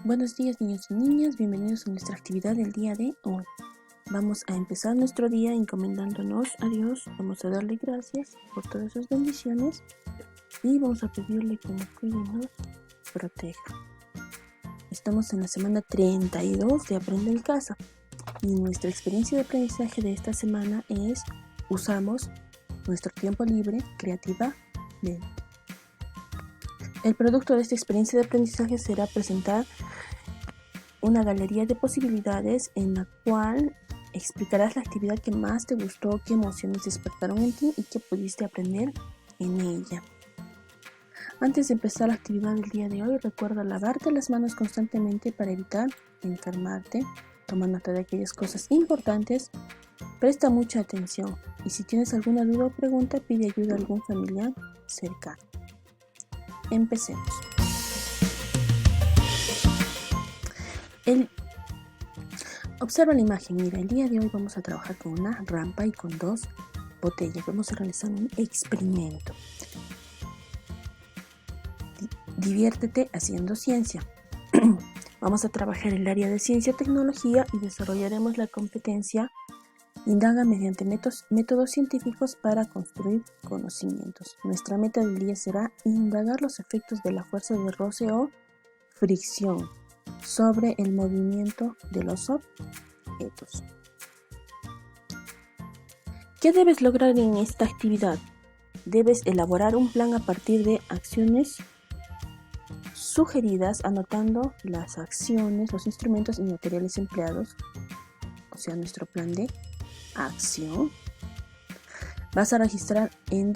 Buenos días, niños y niñas, bienvenidos a nuestra actividad del día de hoy. Vamos a empezar nuestro día encomendándonos a Dios, vamos a darle gracias por todas sus bendiciones y vamos a pedirle que nos cuide y nos proteja. Estamos en la semana 32 de Aprende en Casa y nuestra experiencia de aprendizaje de esta semana es usamos nuestro tiempo libre creativamente. El producto de esta experiencia de aprendizaje será presentar una galería de posibilidades en la cual explicarás la actividad que más te gustó, qué emociones despertaron en ti y qué pudiste aprender en ella. Antes de empezar la actividad del día de hoy, recuerda lavarte las manos constantemente para evitar enfermarte. Toma nota de aquellas cosas importantes. Presta mucha atención y si tienes alguna duda o pregunta, pide ayuda a algún familiar cercano. Empecemos. Observa la imagen. Mira, el día de hoy vamos a trabajar con una rampa y con dos botellas. Vamos a realizar un experimento. Diviértete haciendo ciencia. Vamos a trabajar el área de ciencia y tecnología y desarrollaremos la competencia Indaga mediante métodos científicos para construir conocimientos. Nuestra meta del día será indagar los efectos de la fuerza de roce o fricción sobre el movimiento de los objetos. ¿Qué debes lograr en esta actividad? Debes elaborar un plan a partir de acciones sugeridas, anotando las acciones, los instrumentos y materiales empleados, o sea, nuestro plan de acción. Vas a registrar en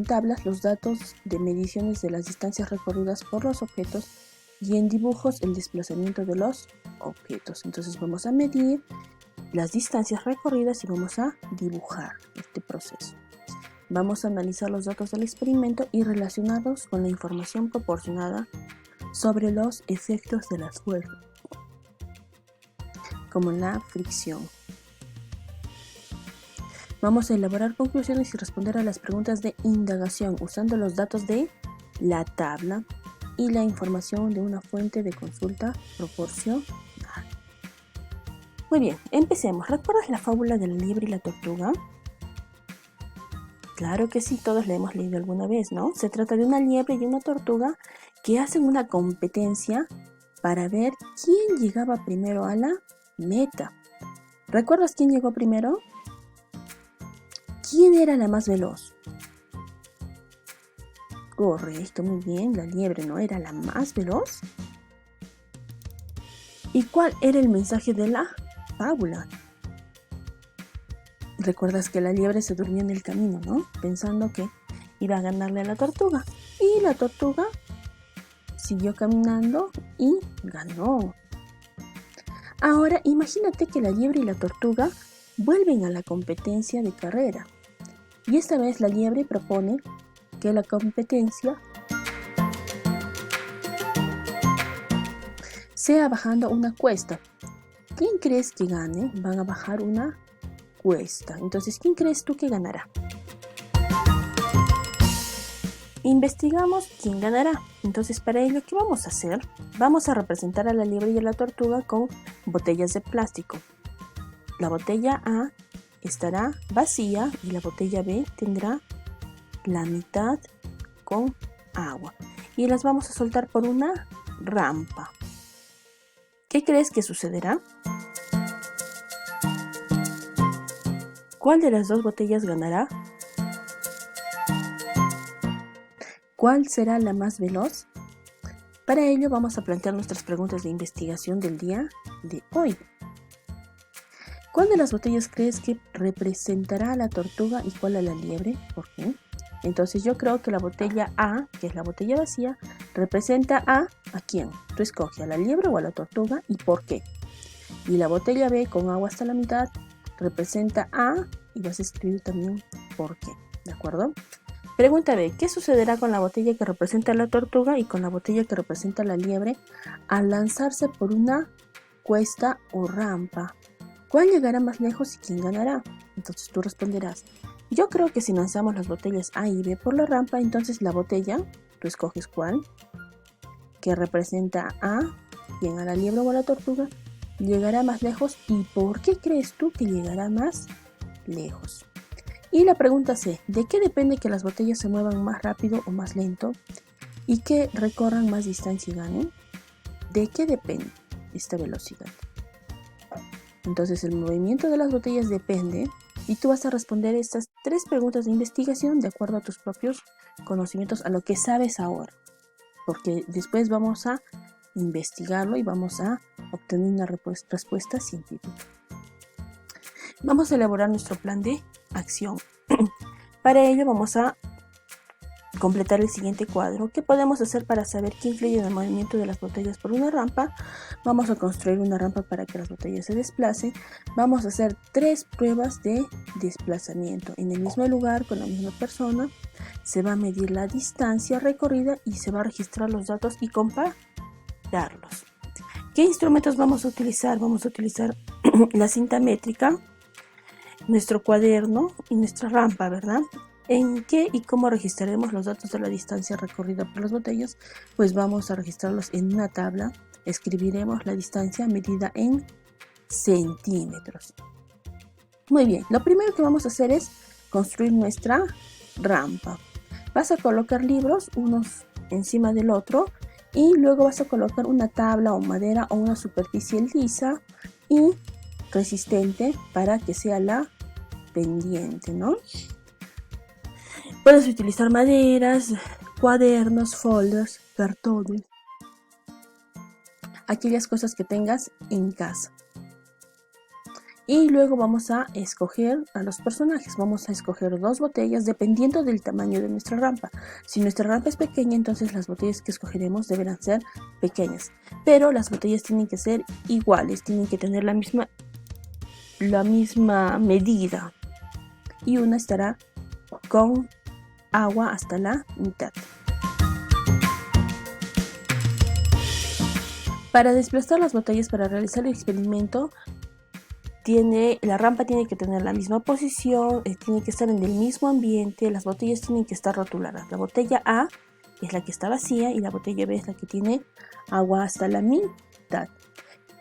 tablas los datos de mediciones de las distancias recorridas por los objetos y en dibujos el desplazamiento de los objetos. Entonces vamos a medir las distancias recorridas y vamos a dibujar este proceso. Vamos a analizar los datos del experimento y relacionarlos con la información proporcionada sobre los efectos de las fuerzas, como la fricción. Vamos a elaborar conclusiones y responder a las preguntas de indagación usando los datos de la tabla y la información de una fuente de consulta proporcional. Muy bien, empecemos. ¿Recuerdas la fábula de la liebre y la tortuga? Claro que sí, todos la hemos leído alguna vez, ¿no? Se trata de una liebre y una tortuga que hacen una competencia para ver quién llegaba primero a la meta. ¿Recuerdas quién llegó primero? ¿Quién era la más veloz? Correcto, muy bien, la liebre, ¿no? Era la más veloz. ¿Y cuál era el mensaje de la fábula? Recuerdas que la liebre se durmió en el camino, ¿no? Pensando que iba a ganarle a la tortuga. Y la tortuga siguió caminando y ganó. Ahora imagínate que la liebre y la tortuga vuelven a la competencia de carrera. Y esta vez la liebre propone que la competencia sea bajando una cuesta. ¿Quién crees que gane? Van a bajar una cuesta. Entonces, ¿quién crees tú que ganará? Investigamos quién ganará. Entonces, para ello, ¿qué vamos a hacer? Vamos a representar a la liebre y a la tortuga con botellas de plástico. La botella A estará vacía y la botella B tendrá la mitad con agua. Y las vamos a soltar por una rampa. ¿Qué crees que sucederá? ¿Cuál de las dos botellas ganará? ¿Cuál será la más veloz? Para ello vamos a plantear nuestras preguntas de investigación del día de hoy. ¿Cuál de las botellas crees que representará a la tortuga y cuál a la liebre? ¿Por qué? Entonces yo creo que la botella A, que es la botella vacía, representa ¿a quién? Tú escoge, ¿a la liebre o a la tortuga? ¿Y por qué? Y la botella B, con agua hasta la mitad, representa A y vas a escribir también por qué. ¿De acuerdo? Pregunta B. ¿Qué sucederá con la botella que representa a la tortuga y con la botella que representa a la liebre al lanzarse por una cuesta o rampa? ¿Cuál llegará más lejos y quién ganará? Entonces tú responderás, yo creo que si lanzamos las botellas A y B por la rampa, entonces la botella, tú escoges cuál, que representa A, Bien, a la liebre o a la tortuga llegará más lejos. ¿Y por qué crees tú que llegará más lejos? Y la pregunta C, ¿de qué depende que las botellas se muevan más rápido o más lento y que recorran más distancia y ganen? ¿De qué depende esta velocidad? Entonces el movimiento de las botellas depende y tú vas a responder estas 3 preguntas de investigación de acuerdo a tus propios conocimientos, a lo que sabes ahora, porque después vamos a investigarlo y vamos a obtener una respuesta científica. Vamos a elaborar nuestro plan de acción. Para ello vamos a completar el siguiente cuadro. ¿Qué podemos hacer para saber qué influye en el movimiento de las botellas por una rampa? Vamos a construir una rampa para que las botellas se desplacen. Vamos a hacer 3 pruebas de desplazamiento. En el mismo lugar, con la misma persona, se va a medir la distancia recorrida y se va a registrar los datos y compararlos. ¿Qué instrumentos vamos a utilizar? Vamos a utilizar la cinta métrica, nuestro cuaderno y nuestra rampa, ¿verdad? ¿En qué y cómo registraremos los datos de la distancia recorrida por las botellas? Pues vamos a registrarlos en una tabla. Escribiremos la distancia medida en centímetros. Muy bien, lo primero que vamos a hacer es construir nuestra rampa. Vas a colocar libros unos encima del otro y luego vas a colocar una tabla o madera o una superficie lisa y resistente para que sea la pendiente, ¿no? Puedes utilizar maderas, cuadernos, folders, cartones, aquellas cosas que tengas en casa. Y luego vamos a escoger a los personajes. Vamos a escoger 2 botellas dependiendo del tamaño de nuestra rampa. Si nuestra rampa es pequeña, entonces las botellas que escogeremos deberán ser pequeñas. Pero las botellas tienen que ser iguales, tienen que tener la misma medida. Y una estará con agua hasta la mitad. Para desplazar las botellas para realizar el experimento, la rampa tiene que tener la misma posición, tiene que estar en el mismo ambiente, las botellas tienen que estar rotuladas. La botella A es la que está vacía y la botella B es la que tiene agua hasta la mitad.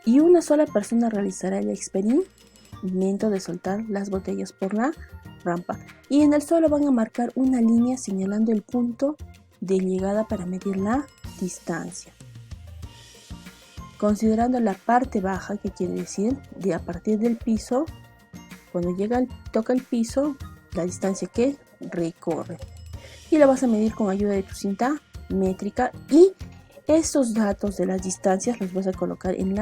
Y una sola persona realizará el experimento de soltar las botellas por la rampa. Y en el suelo van a marcar una línea señalando el punto de llegada para medir la distancia. Considerando la parte baja, que quiere decir de a partir del piso, cuando toca el piso, la distancia que recorre. Y la vas a medir con ayuda de tu cinta métrica y estos datos de las distancias los vas a colocar en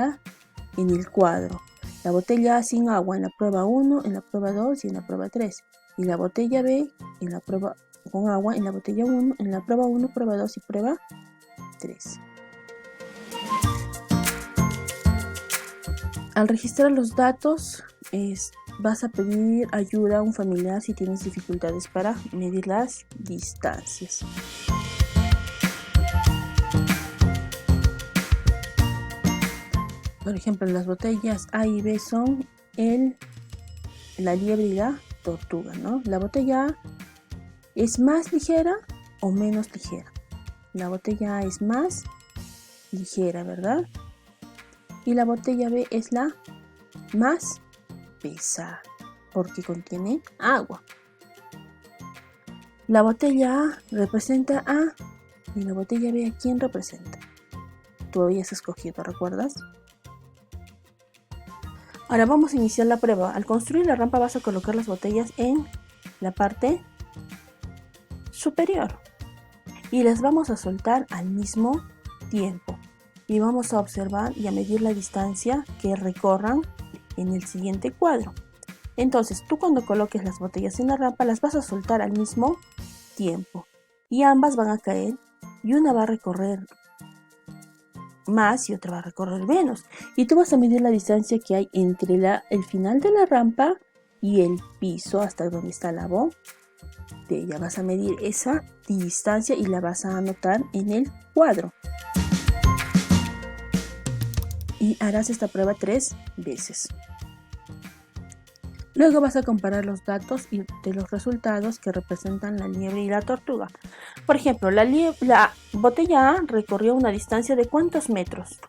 el cuadro. La botella A sin agua en la prueba 1, en la prueba 2 y en la prueba 3. Y la botella B en la prueba con agua en la botella 1, en la prueba 1, prueba 2 y prueba 3. Al registrar los datos, vas a pedir ayuda a un familiar si tienes dificultades para medir las distancias. Por ejemplo, las botellas A y B son la liebre y la tortuga, ¿no? La botella A es más ligera o menos ligera. La botella A es más ligera, ¿verdad? Y la botella B es la más pesada porque contiene agua. La botella A representa A y la botella B, ¿a quién representa? Tú habías escogido, ¿recuerdas? Ahora vamos a iniciar la prueba. Al construir la rampa vas a colocar las botellas en la parte superior y las vamos a soltar al mismo tiempo. Y vamos a observar y a medir la distancia que recorran en el siguiente cuadro. Entonces tú cuando coloques las botellas en la rampa las vas a soltar al mismo tiempo y ambas van a caer y una va a recorrer más y otra va a recorrer menos. Y tú vas a medir la distancia que hay entre el final de la rampa y el piso hasta donde está la botella. Vas a medir esa distancia y la vas a anotar en el cuadro. Y harás esta prueba 3 veces. Luego vas a comparar los datos y de los resultados que representan la liebre y la tortuga. Por ejemplo, la botella A recorrió una distancia de ¿cuántos metros?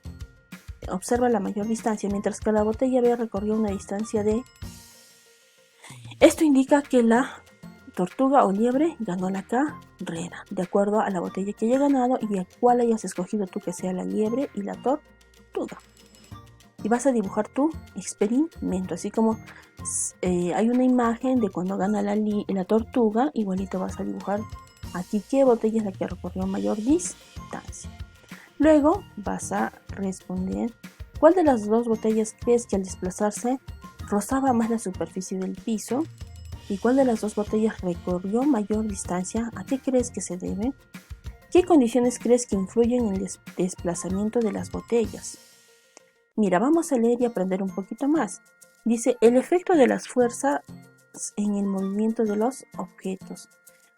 observa la mayor distancia, mientras que la botella B recorrió una distancia de... Esto indica que la tortuga o liebre ganó la carrera, de acuerdo a la botella que haya ganado y a cuál hayas escogido tú que sea la liebre y la tortuga. Y vas a dibujar tu experimento, así como hay una imagen de cuando gana la tortuga, igualito vas a dibujar aquí qué botella es la que recorrió mayor distancia. Luego vas a responder cuál de las dos botellas crees que al desplazarse rozaba más la superficie del piso y cuál de las dos botellas recorrió mayor distancia. ¿A qué crees que se debe? ¿Qué condiciones crees que influyen en el desplazamiento de las botellas? Mira, vamos a leer y aprender un poquito más. Dice, el efecto de las fuerzas en el movimiento de los objetos.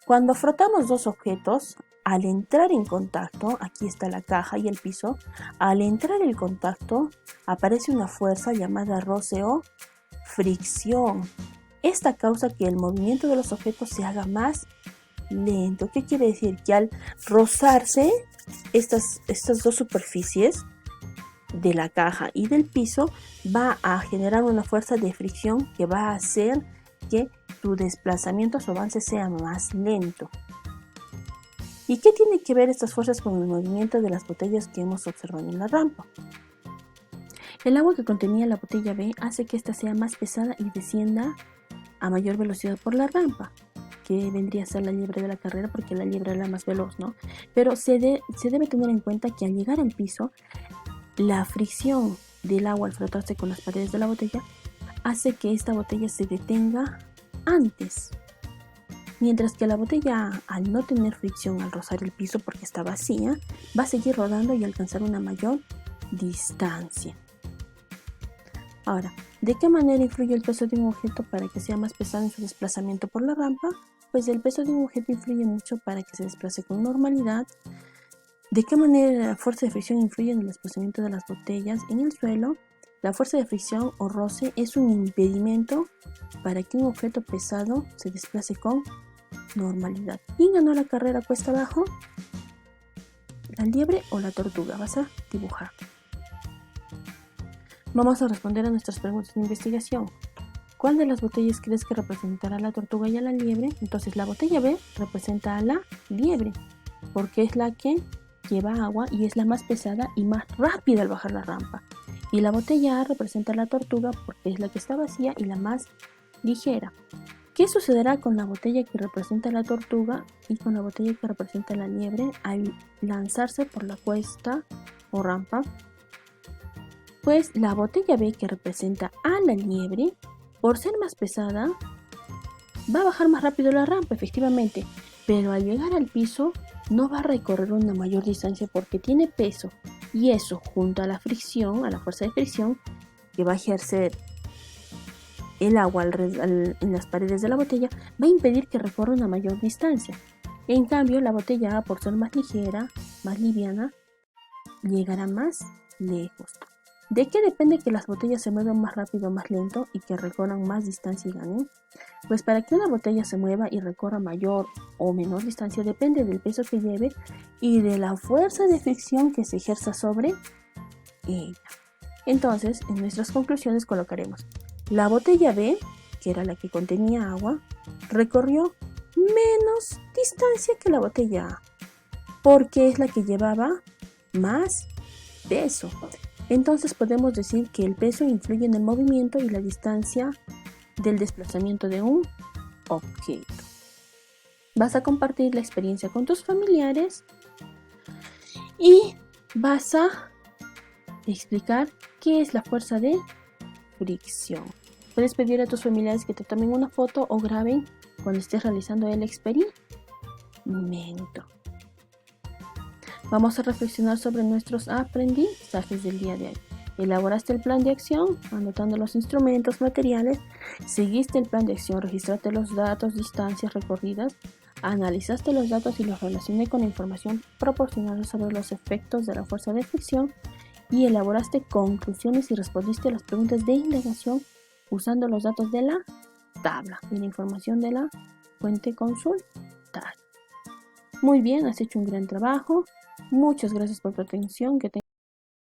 Cuando frotamos dos objetos, al entrar en contacto, aquí está la caja y el piso, al entrar en contacto aparece una fuerza llamada roce o fricción. Esta causa que el movimiento de los objetos se haga más lento. ¿Qué quiere decir? Que al rozarse estas dos superficies de la caja y del piso va a generar una fuerza de fricción que va a hacer que tu desplazamiento o avance sea más lento. ¿Y qué tiene que ver estas fuerzas con el movimiento de las botellas que hemos observado en la rampa? El agua que contenía la botella B hace que ésta sea más pesada y descienda a mayor velocidad por la rampa, que vendría a ser la liebre de la carrera porque la liebre era la más veloz, ¿no? Pero se debe tener en cuenta que al llegar al piso, la fricción del agua al frotarse con las paredes de la botella hace que esta botella se detenga antes. Mientras que la botella, al no tener fricción al rozar el piso porque está vacía, va a seguir rodando y alcanzar una mayor distancia. Ahora, ¿de qué manera influye el peso de un objeto para que sea más pesado en su desplazamiento por la rampa? Pues el peso de un objeto influye mucho para que se desplace con normalidad. ¿De qué manera la fuerza de fricción influye en el desplazamiento de las botellas en el suelo? La fuerza de fricción o roce es un impedimento para que un objeto pesado se desplace con normalidad. ¿Quién ganó la carrera cuesta abajo? ¿La liebre o la tortuga? Vas a dibujar. Vamos a responder a nuestras preguntas de investigación. ¿Cuál de las botellas crees que representará a la tortuga y a la liebre? Entonces la botella B representa a la liebre, porque es la que lleva agua y es la más pesada y más rápida al bajar la rampa. Y la botella A representa a la tortuga porque es la que está vacía y la más ligera. ¿Qué sucederá con la botella que representa a la tortuga y con la botella que representa a la liebre al lanzarse por la cuesta o rampa? Pues la botella B, que representa a la liebre, por ser más pesada, va a bajar más rápido la rampa, efectivamente, pero al llegar al piso no va a recorrer una mayor distancia porque tiene peso, y eso junto a la fricción, a la fuerza de fricción que va a ejercer el agua en las paredes de la botella, va a impedir que recorra una mayor distancia. En cambio, la botella A, por ser más ligera, más liviana, llegará más lejos. ¿De qué depende que las botellas se muevan más rápido o más lento y que recorran más distancia y ganen? Pues para que una botella se mueva y recorra mayor o menor distancia depende del peso que lleve y de la fuerza de fricción que se ejerza sobre ella. Entonces, en nuestras conclusiones colocaremos: la botella B, que era la que contenía agua, recorrió menos distancia que la botella A, porque es la que llevaba más peso. Entonces podemos decir que el peso influye en el movimiento y la distancia del desplazamiento de un objeto. Vas a compartir la experiencia con tus familiares y vas a explicar qué es la fuerza de fricción. Puedes pedir a tus familiares que te tomen una foto o graben cuando estés realizando el experimento. Vamos a reflexionar sobre nuestros aprendizajes del día de hoy. Elaboraste el plan de acción, anotando los instrumentos, materiales, seguiste el plan de acción, registraste los datos, distancias recorridas, analizaste los datos y los relacioné con la información proporcionada sobre los efectos de la fuerza de fricción y elaboraste conclusiones y respondiste a las preguntas de indagación usando los datos de la tabla y la información de la fuente consultada. Muy bien, has hecho un gran trabajo. Muchas gracias por tu atención.